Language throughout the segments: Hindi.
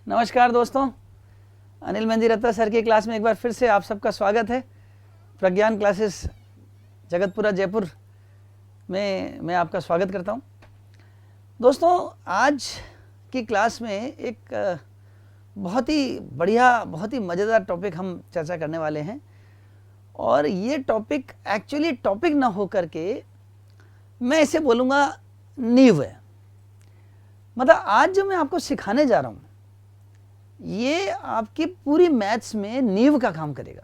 नमस्कार दोस्तों, अनिल मेहंदी रत्ता सर की क्लास में एक बार फिर से आप सबका स्वागत है। प्रज्ञान क्लासेस जगतपुरा जयपुर में मैं आपका स्वागत करता हूं। दोस्तों, आज की क्लास में एक बहुत ही बढ़िया, बहुत ही मज़ेदार टॉपिक हम चर्चा करने वाले हैं। और ये टॉपिक एक्चुअली टॉपिक ना हो करके मैं इसे बोलूँगा नींव है। मतलब आज जो मैं आपको सिखाने जा रहा हूँ ये आपकी पूरी मैथ्स में नींव का काम करेगा।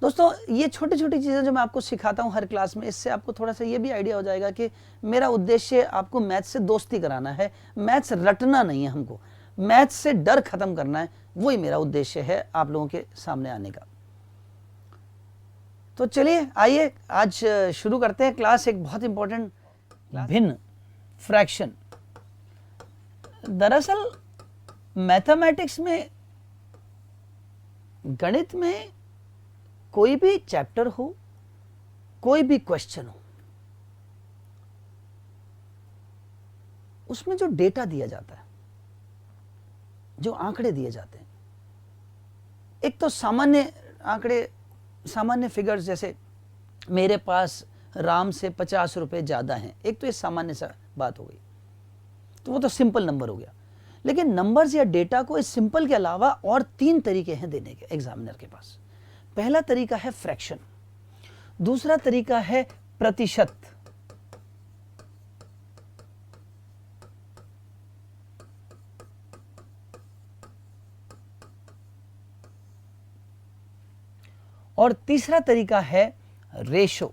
दोस्तों, ये छोटी छोटी चीज़ें जो मैं आपको सिखाता हूँ हर क्लास में, इससे आपको थोड़ा सा ये भी आइडिया हो जाएगा कि मेरा उद्देश्य आपको मैथ्स से दोस्ती कराना है। मैथ्स रटना नहीं है, हमको मैथ्स से डर खत्म करना है, वही मेरा उद्देश्य है आप लोगों के सामने आने का। तो चलिए आइए आज शुरू करते हैं क्लास। एक बहुत इंपॉर्टेंट भिन्न फ्रैक्शन। दरअसल मैथमेटिक्स में, गणित में कोई भी चैप्टर हो, कोई भी क्वेश्चन हो, उसमें जो डेटा दिया जाता है, जो आंकड़े दिए जाते हैं, एक तो सामान्य आंकड़े, सामान्य फिगर्स, जैसे मेरे पास राम से 50 रुपए ज़्यादा हैं, एक तो ये सामान्य सा बात हो गई, तो वो तो सिंपल नंबर हो गया। लेकिन नंबर्स या डेटा को इस सिंपल के अलावा और 3 तरीके हैं देने के एग्जामिनर के पास। पहला तरीका है फ्रैक्शन, दूसरा तरीका है प्रतिशत, और तीसरा तरीका है रेशो।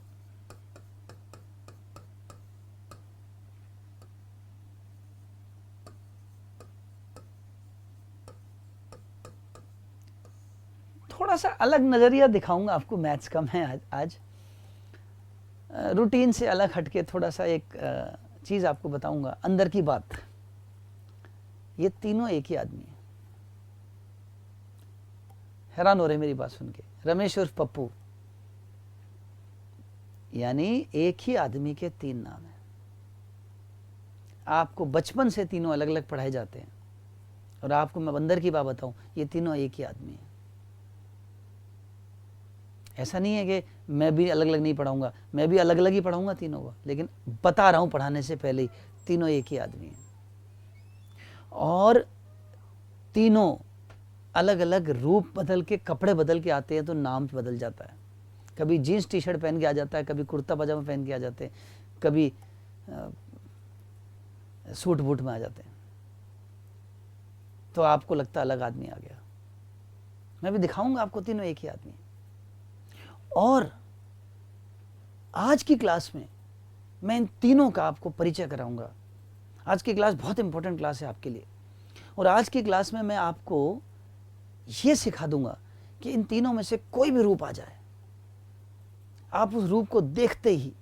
थोड़ा सा अलग नज़रिया दिखाऊंगा आपको मैथ्स का मैं आज रूटीन से अलग हटके थोड़ा सा एक चीज़ आपको बताऊंगा, अंदर की बात। ये तीनों एक ही आदमी है। हैरान हो रहे मेरी बात सुन के। रमेश उर्फ पप्पू, यानी एक ही आदमी के 3 नाम हैं। आपको बचपन से तीनों अलग अलग पढ़ाए जाते हैं, और आपको मैं अंदर की बात बताऊं, ये तीनों एक ही आदमी है। ऐसा नहीं है कि मैं भी अलग अलग नहीं पढ़ाऊंगा, मैं भी अलग अलग ही पढ़ाऊंगा तीनों को, लेकिन बता रहा हूं पढ़ाने से पहले ही तीनों एक ही आदमी हैं। और तीनों अलग अलग रूप बदल के, कपड़े बदल के आते हैं तो नाम बदल जाता है। कभी जीन्स टी शर्ट पहन के आ जाता है, कभी कुर्ता पजामा पहन के आ जाते हैं, कभी सूट बूट में आ जाते हैं, तो आपको लगता है अलग आदमी आ गया। मैं भी दिखाऊंगा आपको तीनों एक ही आदमी। और आज की क्लास में मैं इन तीनों का आपको परिचय कराऊंगा। आज की क्लास बहुत इंपॉर्टेंट क्लास है आपके लिए, और आज की क्लास में मैं आपको ये सिखा दूंगा कि इन तीनों में से कोई भी रूप आ जाए, आप उस रूप को देखते ही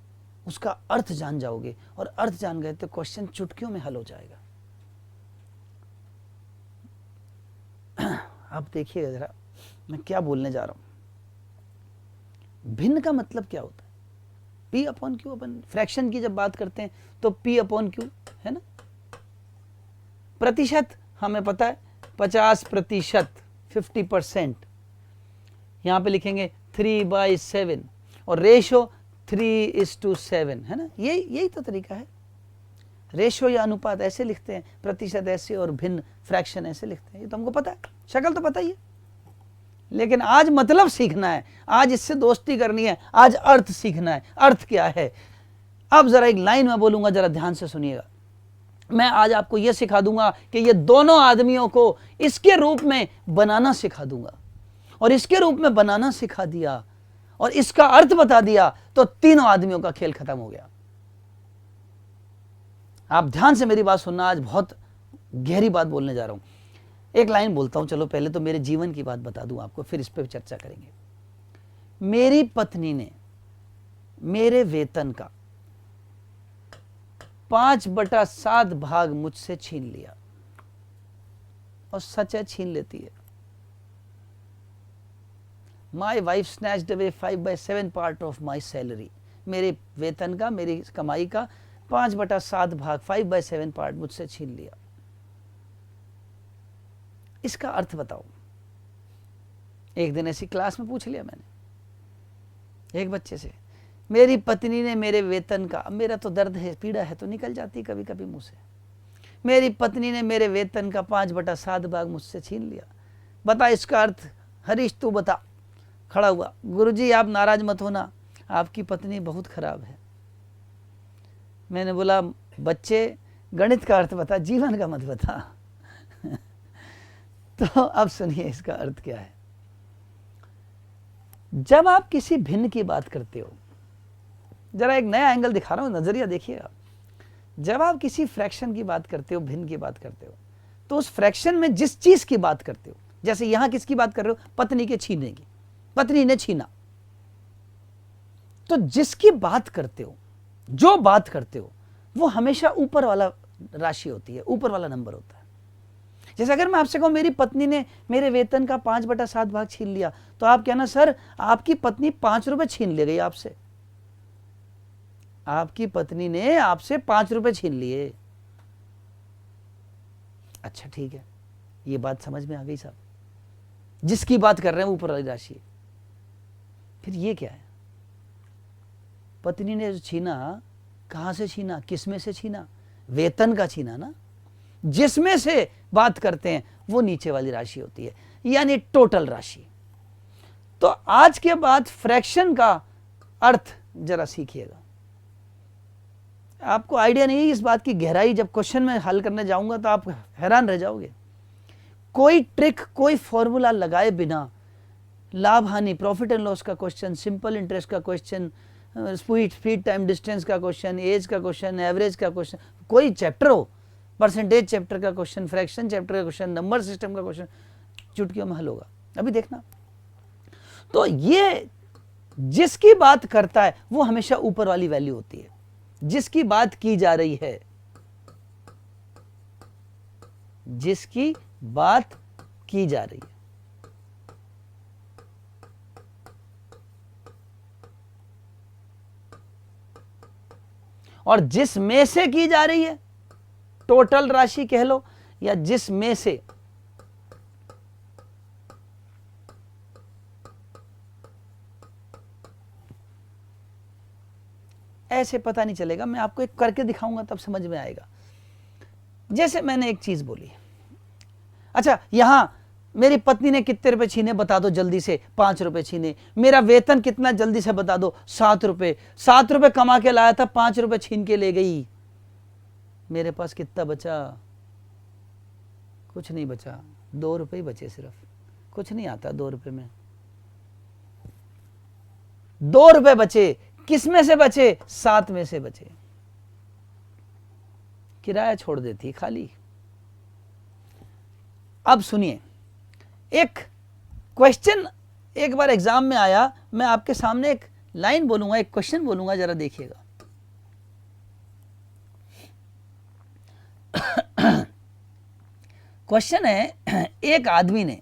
उसका अर्थ जान जाओगे, और अर्थ जान गए तो क्वेश्चन चुटकियों में हल हो जाएगा। आप देखिएगा जरा मैं क्या बोलने जा रहा हूं। भिन्न का मतलब क्या होता है? P upon Q. अपन फ्रैक्शन की जब बात करते हैं तो P अपॉन क्यू है ना। प्रतिशत हमें पता है, 50%, 50%। यहां पे लिखेंगे 3/7, और रेशो 3:7 है ना। यही तो तरीका है। रेशो या अनुपात ऐसे लिखते हैं, प्रतिशत ऐसे, और भिन्न फ्रैक्शन ऐसे लिखते हैं। ये तो हमको पता है, शक्ल तो पता ही है। लेकिन आज मतलब सीखना है, आज इससे दोस्ती करनी है, आज अर्थ सीखना है। अर्थ क्या है? अब जरा एक लाइन में बोलूंगा, जरा ध्यान से सुनिएगा। मैं आज आपको यह सिखा दूंगा कि ये दोनों आदमियों को इसके रूप में बनाना सिखा दूंगा, और इसके रूप में बनाना सिखा दिया और इसका अर्थ बता दिया तो तीनों आदमियों का खेल खत्म हो गया। आप ध्यान से मेरी बात सुनना, आज बहुत गहरी बात बोलने जा रहा हूं। एक लाइन बोलता हूं, चलो पहले तो मेरे जीवन की बात बता दूं आपको, फिर इस पर चर्चा करेंगे। मेरी पत्नी ने मेरे वेतन का 5/7 भाग मुझसे छीन लिया, और सच है, छीन लेती है। My wife snatched away 5/7 part of my salary. मेरे वेतन का, मेरी कमाई का 5/7 भाग, 5/7 पार्ट मुझसे छीन लिया। इसका अर्थ बताओ। एक दिन ऐसी क्लास में पूछ लिया मैंने एक बच्चे से, मेरी पत्नी ने मेरे वेतन का, अब मेरा तो दर्द है, पीड़ा है तो निकल जाती कभी कभी मुंह से, मेरी पत्नी ने मेरे वेतन का 5/7 भाग मुझसे छीन लिया, बता इसका अर्थ। हरीश तू बता। खड़ा हुआ, गुरुजी आप नाराज मत होना, आपकी पत्नी बहुत खराब है। मैंने बोला बच्चे गणित का अर्थ बता, जीवन का मत बता। तो अब सुनिए इसका अर्थ क्या है। जब आप किसी भिन्न की बात करते हो, जरा एक नया एंगल दिखा रहा हूं, नजरिया देखिएगा। जब आप किसी फ्रैक्शन की बात करते हो, भिन्न की बात करते हो, तो उस फ्रैक्शन में जिस चीज की बात करते हो, जैसे यहां किसकी बात कर रहे हो, पत्नी के छीनने की, पत्नी ने छीना, तो जिसकी बात करते हो, जो बात करते हो, वो हमेशा ऊपर वाला राशि होती है, ऊपर वाला नंबर होता है। जैसे अगर मैं आपसे कहूं मेरी पत्नी ने मेरे वेतन का 5/7 भाग छीन लिया, तो आप कहना सर आपकी पत्नी 5 रुपए छीन ले गई आपसे, आपकी पत्नी ने आपसे 5 रुपए छीन लिए। अच्छा ठीक है, ये बात समझ में आ गई साहब, जिसकी बात कर रहे हैं ऊपर वाली राशि। फिर ये क्या है, पत्नी ने जो छीना, कहां से छीना, किसमें से छीना, वेतन का छीना ना, जिसमें से बात करते हैं वो नीचे वाली राशि होती है, यानी टोटल राशि। तो आज के बाद फ्रैक्शन का अर्थ जरा सीखिएगा। आपको आइडिया नहीं है इस बात की गहराई, जब क्वेश्चन में हल करने जाऊंगा तो आप हैरान रह जाओगे। कोई ट्रिक, कोई फॉर्मूला लगाए बिना लाभ हानि, प्रॉफिट एंड लॉस का क्वेश्चन, सिंपल इंटरेस्ट का क्वेश्चन, स्पीड टाइम डिस्टेंस का क्वेश्चन, एज का क्वेश्चन, एवरेज का क्वेश्चन, कोई चैप्टर हो, परसेंटेज चैप्टर का क्वेश्चन, फ्रैक्शन चैप्टर का क्वेश्चन, नंबर सिस्टम का क्वेश्चन, चुटकियों में हल होगा। अभी देखना। तो ये जिसकी बात करता है वो हमेशा ऊपर वाली वैल्यू होती है, जिसकी बात की जा रही है, जिसकी बात की जा रही है, और जिस में से की जा रही है, टोटल राशि कह लो, या जिस में से, ऐसे पता नहीं चलेगा। मैं आपको एक करके दिखाऊंगा तब समझ में आएगा। जैसे मैंने एक चीज बोली, अच्छा यहां मेरी पत्नी ने कितने रुपए छीने बता दो जल्दी से, 5 रुपए छीने। मेरा वेतन कितना जल्दी से बता दो, 7 रुपए। 7 रुपए कमा के लाया था, 5 रुपए छीन के ले गई। मेरे पास कितना बचा? कुछ नहीं बचा, 2 रुपए ही बचे सिर्फ। कुछ नहीं आता 2 रुपए में, 2 रुपए बचे। किस में से बचे? 7 में से बचे। किराया छोड़ देती खाली। अब सुनिए, एक क्वेश्चन एक बार एग्जाम में आया, मैं आपके सामने एक लाइन बोलूंगा, एक क्वेश्चन बोलूंगा, जरा देखिएगा। क्वेश्चन है, एक आदमी ने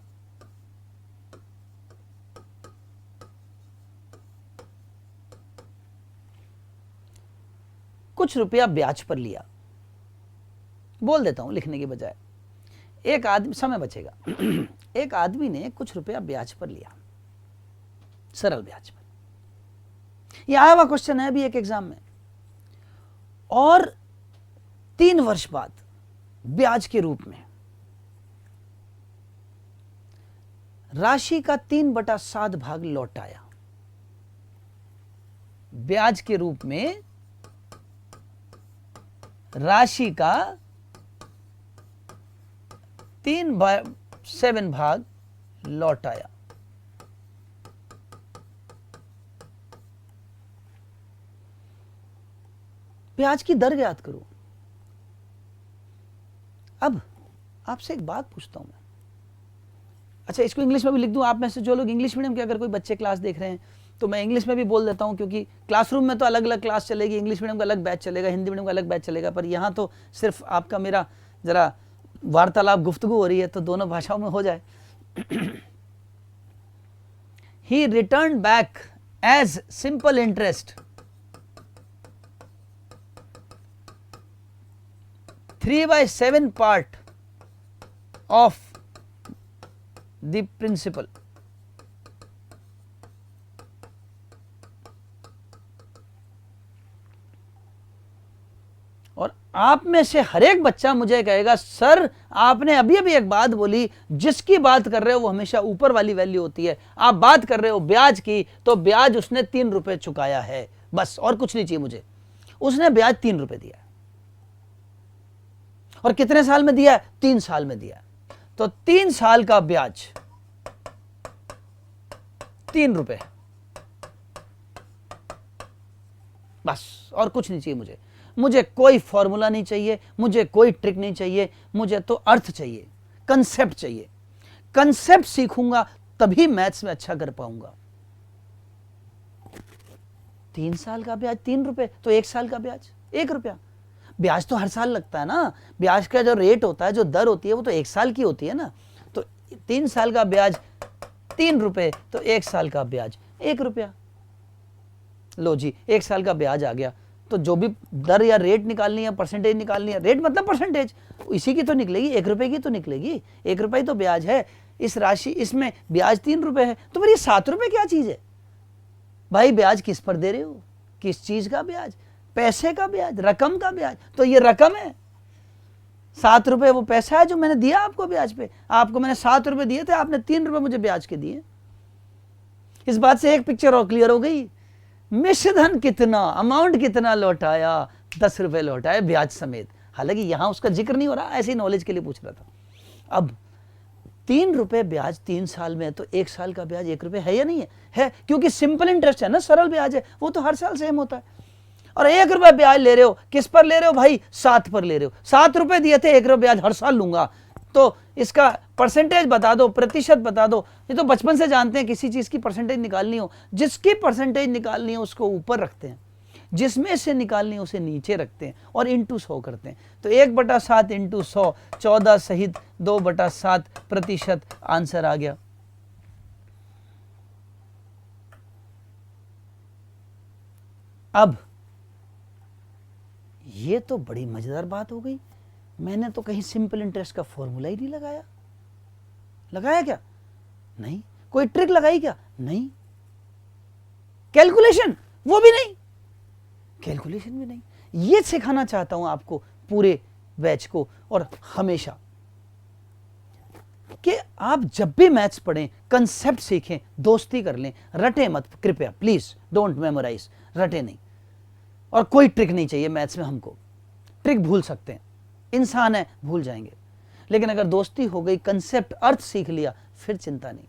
कुछ रुपया ब्याज पर लिया। बोल देता हूं लिखने के बजाय, एक आदमी, समय बचेगा। एक आदमी ने कुछ रुपया ब्याज पर लिया, सरल ब्याज पर। यह आया हुआ क्वेश्चन है अभी एक एग्जाम में। और 3 वर्ष बाद ब्याज के रूप में राशि का 3/7 भाग लौट आया। ब्याज के रूप में राशि का 3/7 भाग लौट आया। ब्याज की दर ज्ञात करो। अब आपसे एक बात पूछता हूं मैं, अच्छा इसको इंग्लिश में भी लिख दूं। आप में से जो लोग इंग्लिश मीडियम के अगर कोई बच्चे क्लास देख रहे हैं तो मैं इंग्लिश में भी बोल देता हूं, क्योंकि क्लासरूम में तो अलग अलग क्लास चलेगी, इंग्लिश मीडियम का अलग बैच चलेगा, हिंदी मीडियम का अलग बैच चलेगा, पर यहां तो सिर्फ आपका मेरा जरा वार्तालाप, गुफ्तगू हो रही है, तो दोनों भाषाओं में हो जाए। ही return back as simple interest 3/7 part of the principal. और आप में से हर एक बच्चा मुझे कहेगा सर आपने अभी अभी एक बात बोली, जिसकी बात कर रहे हो वो हमेशा ऊपर वाली वैल्यू होती है। आप बात कर रहे हो ब्याज की, तो ब्याज उसने 3 रुपए चुकाया है, बस और कुछ नहीं चाहिए मुझे। उसने ब्याज 3 रुपए दिया और कितने साल में दिया? 3 साल में दिया। तो 3 साल का ब्याज 3 रुपए, बस और कुछ नहीं चाहिए मुझे। मुझे कोई फॉर्मूला नहीं चाहिए, मुझे कोई ट्रिक नहीं चाहिए, मुझे तो अर्थ चाहिए, कंसेप्ट चाहिए। कंसेप्ट सीखूंगा तभी मैथ्स में अच्छा कर पाऊंगा। 3 साल का ब्याज 3 रुपए, तो 1 साल का ब्याज 1 रुपया। ब्याज तो हर साल लगता है ना, ब्याज का जो रेट होता है, जो दर होती है, वो तो 1 साल की होती है ना। तो 3 साल का ब्याज 3 रुपए, तो 1 साल का ब्याज 1 रुपया। लो जी, 1 साल का ब्याज आ गया। तो जो भी दर या रेट निकालनी है, परसेंटेज निकालनी है, रेट मतलब परसेंटेज, इसी की तो निकलेगी, 1 रुपए की तो निकलेगी। 1 रुपए तो ब्याज है, इस राशि, इसमें ब्याज 3 रुपए है, तो फिर ये 7 रुपए क्या चीज है भाई? ब्याज किस पर दे रहे हो? किस चीज का ब्याज? पैसे का ब्याज, रकम का ब्याज। तो ये रकम है, 7 रुपए वो पैसा है जो मैंने दिया आपको ब्याज पे। आपको मैंने 7 रुपए दिए थे, आपने 3 रुपए मुझे ब्याज के दिए। इस बात से एक पिक्चर और क्लियर हो गई। मिश्रधन कितना, अमाउंट कितना लौटाया? 10 रुपए लौटाए ब्याज समेत। हालांकि यहां उसका जिक्र नहीं हो रहा, ऐसी नॉलेज के लिए पूछ रहा था। अब 3 रुपए ब्याज 3 साल में है, तो 1 साल का ब्याज 1 रुपए है या नहीं है? है, क्योंकि सिंपल इंटरेस्ट है ना, सरल ब्याज है, वो तो हर साल सेम होता है। और 1 रुपए ब्याज ले रहे हो, किस पर ले रहे हो भाई? 7 पर ले रहे हो। 7 रुपए दिए थे, 1 रुपए ब्याज हर साल लूंगा। तो इसका परसेंटेज बता दो, प्रतिशत बता दो। ये तो बचपन से जानते हैं, किसी चीज की परसेंटेज निकालनी हो, जिसकी परसेंटेज निकालनी है उसको ऊपर रखते हैं, जिसमें से निकालनी है उसे नीचे रखते हैं, और इंटू 100 करते हैं। तो 1/7 इंटू 100, 14 सहित 2/7% आंसर आ गया। अब ये तो बड़ी मजेदार बात हो गई। मैंने तो कहीं सिंपल इंटरेस्ट का फॉर्मूला ही नहीं लगाया। लगाया क्या? नहीं। कोई ट्रिक लगाई क्या? नहीं। कैलकुलेशन? वो भी नहीं। कैलकुलेशन भी नहीं। ये सिखाना चाहता हूं आपको, पूरे बैच को, और हमेशा, कि आप जब भी मैथ्स पढ़ें, कंसेप्ट सीखें, दोस्ती कर लें, रटे मत कृपया, प्लीज डोंट मेमोराइज, रटे नहीं। और कोई ट्रिक नहीं चाहिए मैथ्स में हमको। ट्रिक भूल सकते हैं, इंसान है, भूल जाएंगे। लेकिन अगर दोस्ती हो गई, कंसेप्ट, अर्थ सीख लिया, फिर चिंता नहीं।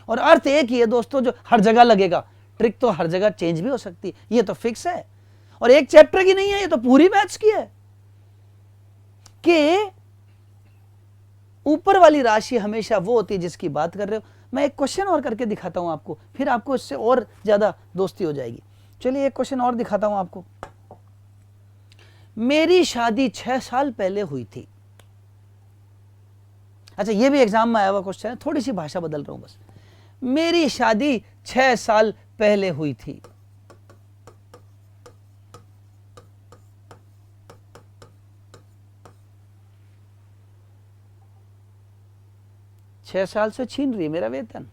और अर्थ एक ही है दोस्तों, जो हर जगह लगेगा। ट्रिक तो हर जगह चेंज भी हो सकती है, ये तो फिक्स है। और एक चैप्टर की नहीं है, ये तो पूरी मैथ्स की है, कि ऊपर वाली राशि हमेशा वो होती है जिसकी बात कर रहे हो। मैं एक क्वेश्चन और करके दिखाता हूं आपको, फिर आपको इससे और ज्यादा दोस्ती हो जाएगी। चलिए एक क्वेश्चन और दिखाता हूं आपको। मेरी शादी 6 साल पहले हुई थी। अच्छा, ये भी एग्जाम में आया हुआ क्वेश्चन है, थोड़ी सी भाषा बदल रहा हूं बस। मेरी शादी 6 साल पहले हुई थी। छह साल से छीन रही है मेरा वेतन।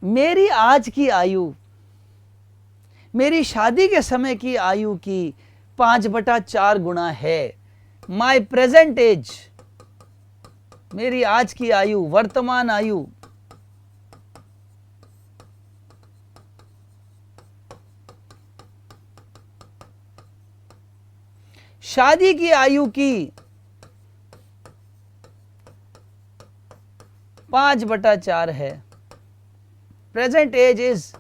मेरी आज की आयु मेरी शादी के समय की आयु की 5/4 गुना है। माई प्रेजेंट एज, मेरी आज की आयु, वर्तमान आयु, शादी की आयु की 5/4 है। Present age is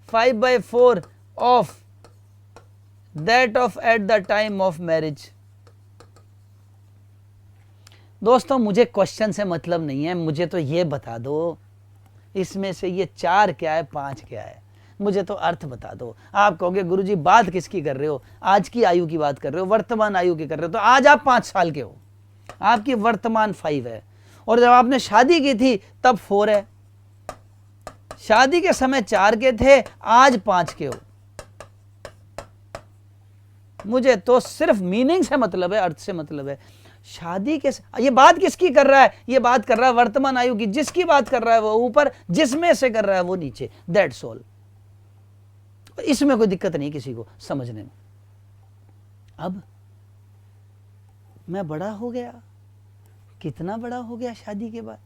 5/4 of that of at the time of marriage। दोस्तों मुझे क्वेश्चन से मतलब नहीं है, मुझे तो ये बता दो इसमें से ये 4 क्या है, 5 क्या है, मुझे तो अर्थ बता दो। आप कहोगे गुरुजी बात किसकी कर रहे हो? आज की आयु की बात कर रहे हो, वर्तमान आयु की कर रहे हो। तो आज आप 5 साल के हो, आपकी वर्तमान 5 है, और जब आपने शादी की थी तब 4 है। शादी के समय 4 के थे, आज 5 के हो। मुझे तो सिर्फ मीनिंग से मतलब है, अर्थ से मतलब है। शादी के, ये बात किसकी कर रहा है? ये बात कर रहा है वर्तमान आयु की। जिसकी बात कर रहा है वो ऊपर, जिसमें से कर रहा है वो नीचे, दैट्स ऑल। इसमें कोई दिक्कत नहीं किसी को समझने में। अब मैं बड़ा हो गया, कितना बड़ा हो गया शादी के बाद?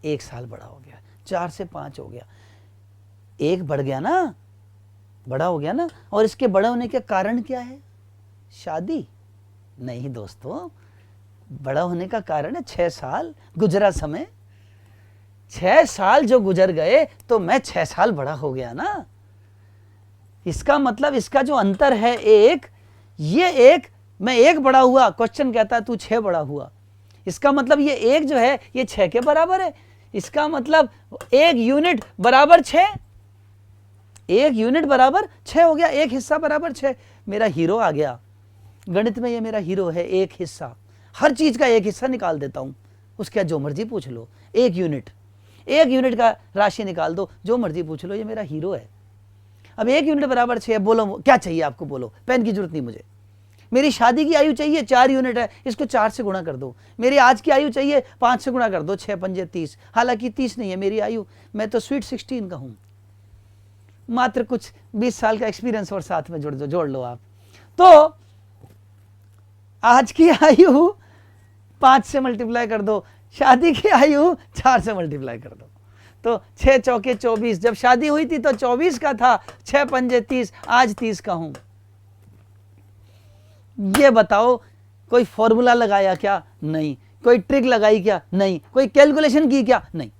1 साल बड़ा हो गया, 4 से 5 हो गया, 1 बढ़ गया ना, बड़ा हो गया ना। और इसके बड़े होने के कारण क्या है? शादी नहीं दोस्तों, बड़ा होने का कारण है 6 साल गुजरा समय। 6 साल जो गुजर गए तो मैं 6 साल बड़ा हो गया ना। इसका मतलब इसका जो अंतर है एक, ये एक, मैं 1 बड़ा हुआ, क्वेश्चन कहता है तू 6 बड़ा हुआ। इसका मतलब ये 1 जो है ये 6 के बराबर है। इसका मतलब 1 यूनिट बराबर 6, 1 यूनिट बराबर 6 हो गया, 1 हिस्सा बराबर 6। मेरा हीरो आ गया गणित में, ये मेरा हीरो है। 1 हिस्सा, हर चीज का 1 हिस्सा निकाल देता हूं, उसके जो मर्जी पूछ लो। 1 यूनिट का राशि निकाल दो, जो मर्जी पूछ लो, ये मेरा हीरो है। अब 1 यूनिट बराबर 6, बोलो क्या चाहिए आपको? बोलो, पेन की जरूरत नहीं मुझे। मेरी शादी की आयु चाहिए 4 यूनिट है, इसको 4 से गुणा कर दो। मेरी आज की आयु चाहिए 5 से गुणा कर दो, 6 पंजे 30। हालांकि 30 नहीं है मेरी आयु, मैं तो स्वीट 16 का हूं। मात्र कुछ 20 साल का एक्सपीरियंस और साथ में जोड़ लो आप। तो आज की आयु 5 से मल्टीप्लाई कर दो, शादी की आयु 4 से मल्टीप्लाई कर दो। तो 6 चौके 24, जब शादी हुई थी तो 24 का था, 6 पंजे 30, आज 30 का हूं। ये बताओ, कोई फॉर्मूला लगाया क्या? नहीं। कोई ट्रिक लगाई क्या? नहीं। कोई कैलकुलेशन की क्या? नहीं।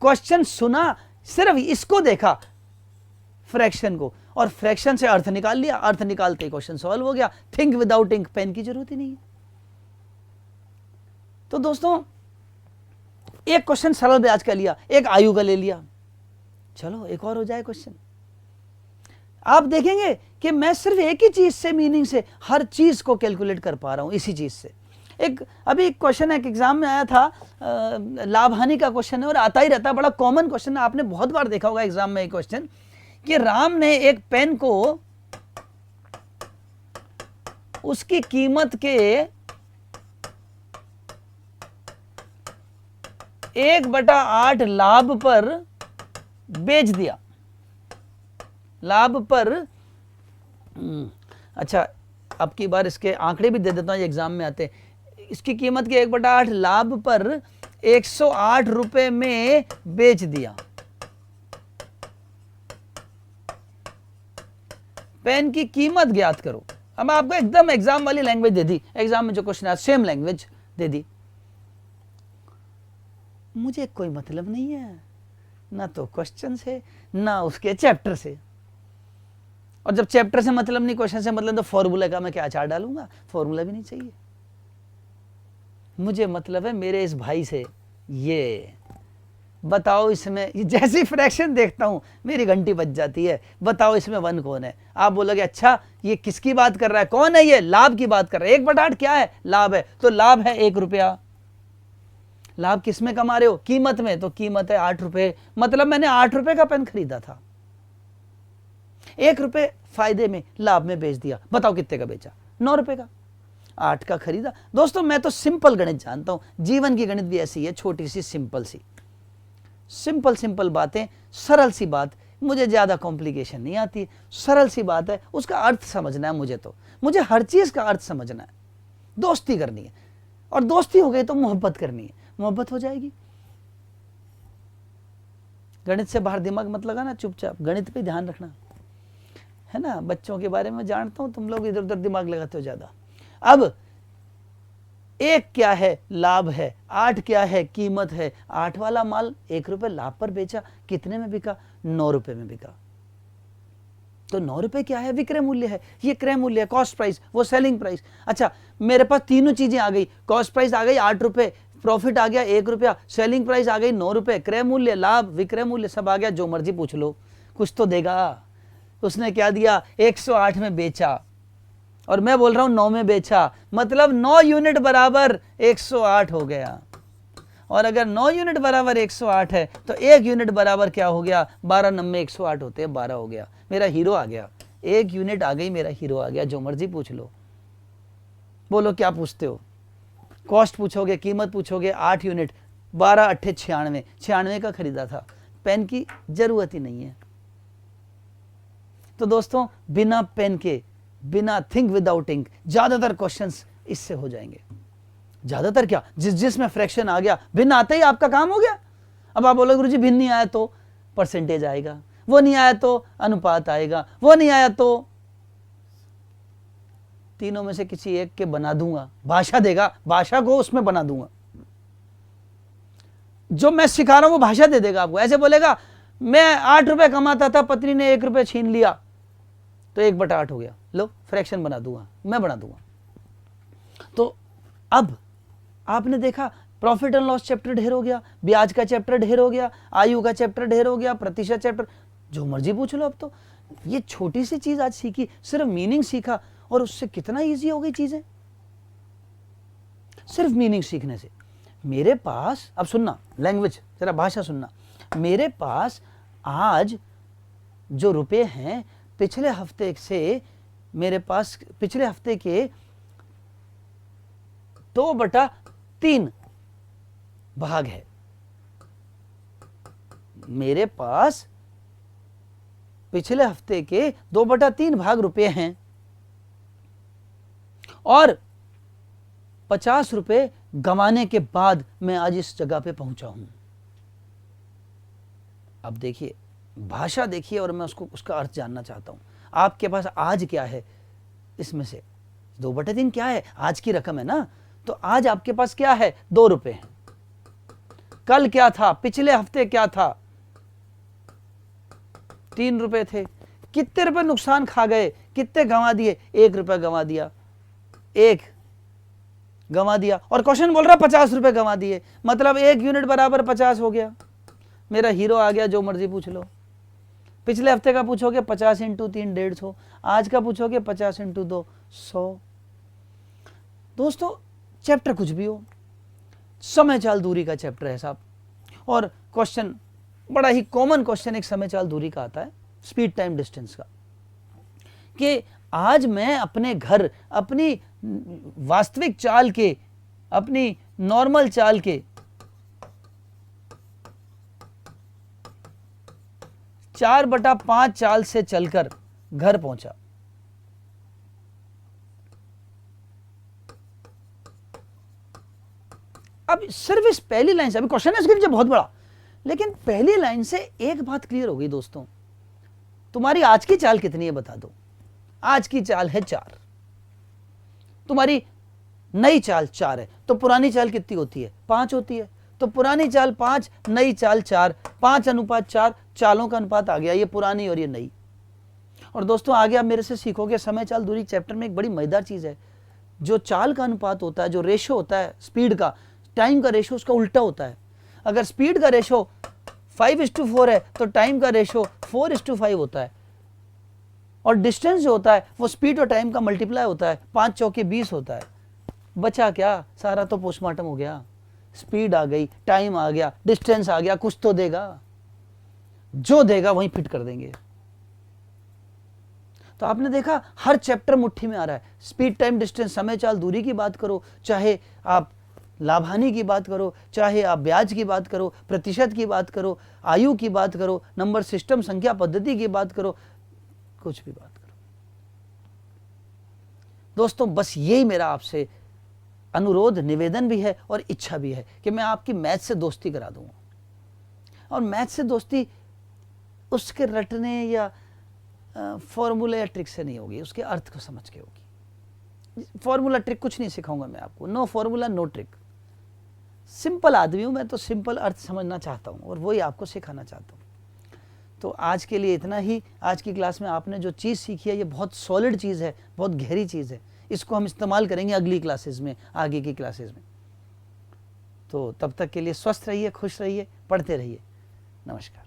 क्वेश्चन सुना, सिर्फ इसको देखा, फ्रैक्शन को, और फ्रैक्शन से अर्थ निकाल लिया, अर्थ निकालते क्वेश्चन सॉल्व हो गया। थिंक विदाउट इंक, पेन की जरूरत ही नहीं है। तो दोस्तों, एक क्वेश्चन सरल ब्याज का लिया, एक आयु का ले लिया, चलो एक और हो जाए क्वेश्चन। आप देखेंगे कि मैं सिर्फ एक ही चीज से, मीनिंग से हर चीज को कैलकुलेट कर पा रहा हूं इसी चीज से। एक अभी एक क्वेश्चन है, एक एग्जाम में आया था, लाभ हानि का क्वेश्चन है और आता ही रहता है, बड़ा कॉमन क्वेश्चन है, आपने बहुत बार देखा होगा एग्जाम में। एक क्वेश्चन कि राम ने एक पेन को उसकी कीमत के 1/8 लाभ पर बेच दिया। लाभ पर, अच्छा अब की बार इसके आंकड़े भी दे देता हूं, एग्जाम में आते। इसकी कीमत के 1/8 लाभ पर 108 रुपए में बेच दिया। पेन की कीमत ज्ञात करो। अब आपको एकदम एग्जाम वाली लैंग्वेज दे दी, एग्जाम में जो क्वेश्चन है सेम लैंग्वेज दे दी। मुझे कोई मतलब नहीं है ना तो क्वेश्चन से ना उसके चैप्टर से। और जब चैप्टर से मतलब नहीं, क्वेश्चन से मतलब, तो फॉर्मूला का मैं क्या अचार डालूंगा? फॉर्मूला भी नहीं चाहिए मुझे। मतलब है मेरे इस भाई से, ये बताओ इसमें, जैसी फ्रैक्शन देखता हूं मेरी घंटी बज जाती है। बताओ इसमें 1 कौन है? आप बोलोगे अच्छा ये किसकी बात कर रहा है, कौन है ये? लाभ की बात कर रहा है। 1/8 क्या है? लाभ है। तो लाभ है 1 रुपया। लाभ किस में कमा रहे हो? कीमत में। तो कीमत है 8 रुपए, मतलब मैंने 8 रुपए का पेन खरीदा था, 1 रुपए फायदे में, लाभ में बेच दिया। बताओ कितने का बेचा? 9 रुपए का। 8 का खरीदा। दोस्तों मैं तो सिंपल गणित जानता हूं, जीवन की गणित भी ऐसी है, छोटी सी सिंपल बातें, सरल सी बात। मुझे ज्यादा कॉम्प्लिकेशन नहीं आती, सरल सी बात है, उसका अर्थ समझना है मुझे। तो मुझे हर चीज का अर्थ समझना है, दोस्ती करनी है, और दोस्ती हो गई तो मोहब्बत करनी है, मोहब्बत हो जाएगी। गणित से बाहर दिमाग मत लगाना, चुपचाप गणित पे ध्यान रखना, है ना। बच्चों के बारे में जानता हूं, तुम लोग इधर उधर दिमाग लगाते हो ज्यादा। अब 1 क्या है? लाभ है। 8 क्या है? कीमत है। 8 वाला माल 1 रुपए लाभ पर बेचा, कितने में बिका? 9 रुपए में बिका। तो 9 रुपए क्या है? विक्रय मूल्य है। ये क्रय मूल्य है, कॉस्ट प्राइस, वो सेलिंग प्राइस। अच्छा मेरे पास तीनों चीजें आ गई, कॉस्ट प्राइस आ गई 8 रुपए, प्रॉफिट आ गया 1 रुपया, सेलिंग प्राइस आ गई 9 रुपए, क्रय मूल्य, लाभ, विक्रय मूल्य सब आ गया। जो मर्जी पूछ लो, कुछ तो देगा। उसने क्या दिया? 108 में बेचा, और मैं बोल रहा हूं 9 में बेचा, मतलब 9 यूनिट बराबर 108 हो गया। और अगर 9 यूनिट बराबर 108 है तो 1 यूनिट बराबर क्या हो गया? 12 9 108 होते हैं, 12 हो गया। मेरा हीरो आ गया, 1 यूनिट आ गई, मेरा हीरो आ गया। जो मर्जी पूछ लो, बोलो क्या पूछते हो? कॉस्ट पूछोगे, कीमत पूछोगे, 8 यूनिट, 12 8 96, 96 का खरीदा था। पेन की जरूरत ही नहीं है। तो दोस्तों बिना पेन के, बिना थिंक विदाउट इंक, ज्यादातर क्वेश्चंस इससे हो जाएंगे। ज्यादातर क्या, जिसमें फ्रैक्शन आ गया, भिन्न आते ही आपका काम हो गया। अब आप बोलोगे गुरुजी भिन्न नहीं आया तो परसेंटेज आएगा, वो नहीं आया तो अनुपात आएगा, वो नहीं आया तो तीनों में से किसी एक के बना दूंगा। भाषा देगा, भाषा को उसमें बना दूंगा। जो मैं सिखा रहा हूं वो भाषा दे देगा आपको। ऐसे बोलेगा मैं 8 रुपए कमाता था, पत्नी ने 1 रुपए छीन लिया तो 1/8 हो गया, लो फ्रैक्शन बना दूंगा, मैं बना दूंगा। तो अब आपने देखा प्रॉफिट एंड लॉस चैप्टर ढेर हो गया, ब्याज का चैप्टर ढेर हो गया, आयु का चैप्टर ढेर हो गया, प्रतिशत चैप्टर, जो मर्जी पूछ लो। अब तो ये छोटी सी चीज आज सीखी, सिर्फ मीनिंग सीखा और उससे कितना इजी हो गई चीजें, सिर्फ मीनिंग सीखने से। मेरे पास, अब सुनना, लैंग्वेज जरा, भाषा सुनना। मेरे पास आज जो रुपए हैं, पिछले हफ्ते से मेरे पास पिछले हफ्ते के 2/3 भाग है। मेरे पास पिछले हफ्ते के 2/3 भाग रुपए हैं और 50 रुपए गंवाने के बाद मैं आज इस जगह पे पहुंचा हूं। अब देखिए, भाषा देखिए और मैं उसका अर्थ जानना चाहता हूं। आपके पास आज क्या है, इसमें से 2/3 क्या है, आज की रकम है ना, तो आज आपके पास क्या है, 2 रुपए हैं। कल क्या था, पिछले हफ्ते क्या था, 3 रुपए थे। कितने रुपए नुकसान खा गए, कितने गंवा दिए, 1 रुपया गंवा दिया, 1 गंवा दिया। और क्वेश्चन बोल रहा 50 रुपए गंवा दिए, मतलब 1 यूनिट बराबर 50 हो गया। मेरा हीरो आ गया, जो मर्जी पूछ लो। पिछले हफ्ते का पूछोगे 50 × 3 150, आज का पूछोगे 50 × 2 100। दोस्तों चैप्टर कुछ भी हो, समय चाल दूरी का चैप्टर है साहब। और क्वेश्चन बड़ा ही कॉमन क्वेश्चन एक समय चाल दूरी का आता है, स्पीड टाइम डिस्टेंस का, कि आज मैं अपने घर, अपनी वास्तविक चाल के, अपनी नॉर्मल चाल के 4/5 चाल से चलकर घर पहुंचा। अब सिर्फ इस पहली लाइन से, अभी क्वेश्चन है इसके पीछे बहुत बड़ा, लेकिन पहली लाइन से एक बात क्लियर हो गई दोस्तों, तुम्हारी आज की चाल कितनी है बता दो। आज की चाल है 4, तुम्हारी नई चाल 4 है, तो पुरानी चाल कितनी होती है, 5 होती है। तो पुरानी चाल 5, नई चाल 4, 5:4 चालों का अनुपात आ गया, ये पुरानी और ये नई। और दोस्तों आगे आप मेरे से सीखोगे, समय चाल दूरी चैप्टर में एक बड़ी मजेदार चीज है, जो चाल का अनुपात होता है, जो रेशो होता है स्पीड का, टाइम का रेशो उसका उल्टा होता है। अगर स्पीड का रेशो 5:4 है तो टाइम का रेशो 4:5 होता है। और डिस्टेंस जो होता है वो स्पीड और टाइम का मल्टीप्लाई होता है, 5 चौके 20 होता है। बचा क्या, सारा तो पोस्टमार्टम हो गया। स्पीड आ गई, टाइम आ गया, डिस्टेंस आ गया, कुछ तो देगा, जो देगा वहीं फिट कर देंगे। तो आपने देखा हर चैप्टर मुट्ठी में आ रहा है। स्पीड टाइम डिस्टेंस, समय चाल दूरी की बात करो, चाहे आप लाभ हानि की बात करो, चाहे आप ब्याज की बात करो, प्रतिशत की बात करो, आयु की बात करो, नंबर सिस्टम संख्या पद्धति की बात करो, कुछ भी बात करो। दोस्तों बस यही मेरा आपसे अनुरोध, निवेदन भी है और इच्छा भी है कि मैं आपकी मैथ से दोस्ती करा दूंगा। और मैथ से दोस्ती उसके रटने या फॉर्मूला या ट्रिक से नहीं होगी, उसके अर्थ को समझ के होगी। फॉर्मूला ट्रिक कुछ नहीं सिखाऊंगा मैं आपको, no formula no trick. Simple आदमी हूं मैं, तो सिंपल अर्थ समझना चाहता हूं और वही आपको सिखाना चाहता हूं। तो आज के लिए इतना ही। आज की क्लास में आपने जो चीज़ सीखी है ये बहुत सॉलिड चीज़ है, बहुत गहरी चीज़ है। इसको हम इस्तेमाल करेंगे अगली क्लासेस में, आगे की क्लासेस में। तो तब तक के लिए स्वस्थ रहिए, खुश रहिए, पढ़ते रहिए। नमस्कार।